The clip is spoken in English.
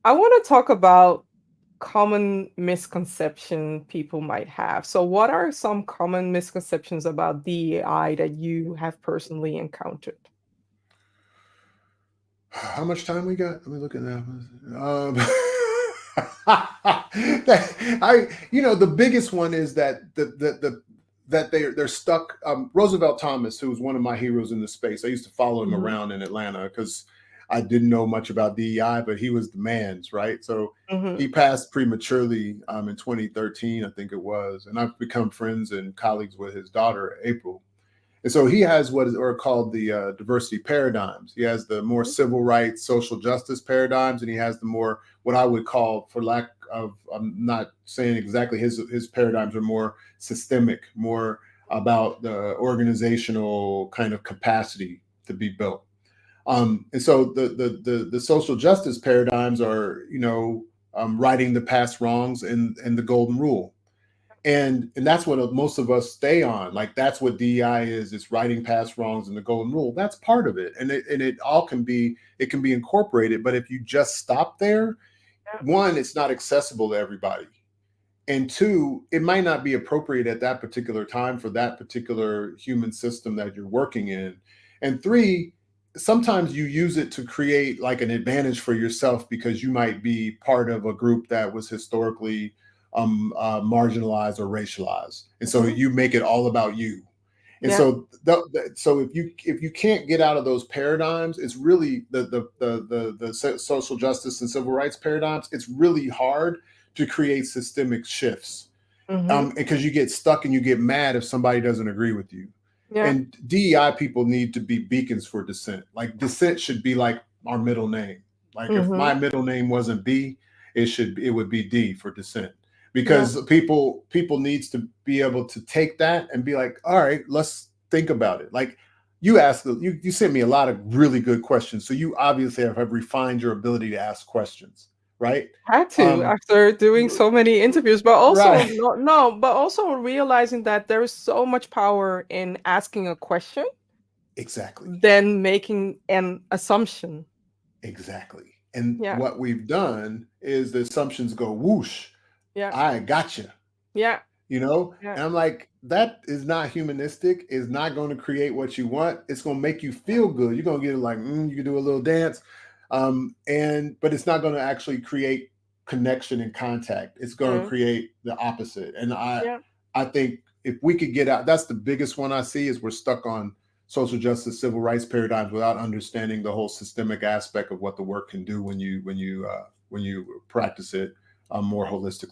I want to talk about common misconception people might have. So, what are some common misconceptions about DEI that you have personally encountered? How much time we got? Let me look at that. The biggest one is that that they're stuck. Roosevelt Thomas, who was one of my heroes in the space, I used to follow him Hmm. around in Atlanta because I didn't know much about DEI, but he was the man's, right. So Hmm. he passed prematurely in 2013, I think it was, and I've become friends and colleagues with his daughter, April. And so he has what is or called the diversity paradigms. He has the more civil rights, social justice paradigms, and he has the more what I would call, for lack of, I'm not saying exactly his paradigms are more systemic, more about the organizational kind of capacity to be built. And so the social justice paradigms are, righting the past wrongs and the golden rule, and that's what most of us stay on. Like that's what DEI is. It's righting past wrongs and the golden rule. That's part of it, and it all can be incorporated. But if you just stop there, Yeah. one, it's not accessible to everybody, and two, it might not be appropriate at that particular time for that particular human system that you're working in, and three, sometimes you use it to create like an advantage for yourself because you might be part of a group that was historically marginalized or racialized, and so Hmm. you make it all about you. And Yeah. so, so if you can't get out of those paradigms, it's really the social justice and civil rights paradigms. It's really hard to create systemic shifts, Hmm. because you get stuck and you get mad if somebody doesn't agree with you. Yeah. And DEI people need to be beacons for dissent. Like dissent should be like our middle name. Like if Hmm. my middle name wasn't B, it would be D for dissent. Yeah. Because people needs to be able to take that and be like, all right, let's think about it. Like you sent me a lot of really good questions. So you obviously have refined your ability to ask questions, right? Had to Um, after doing so many interviews, but also right. no, no, but also realizing that there is so much power in asking a question Exactly. than making an assumption. Exactly. And Yeah. what we've done is the assumptions go whoosh, Yeah. I gotcha, Yeah. Yeah. And I'm like, that is not humanistic, is not going to create what you want. It's going to make you feel good. You're going to get like, you can do a little dance. But it's not going to actually create connection and contact. It's going to True. create the opposite. And Yeah. I think if we could get out, that's the biggest one I see is we're stuck on social justice, civil rights paradigms without understanding the whole systemic aspect of what the work can do when you practice it more holistically.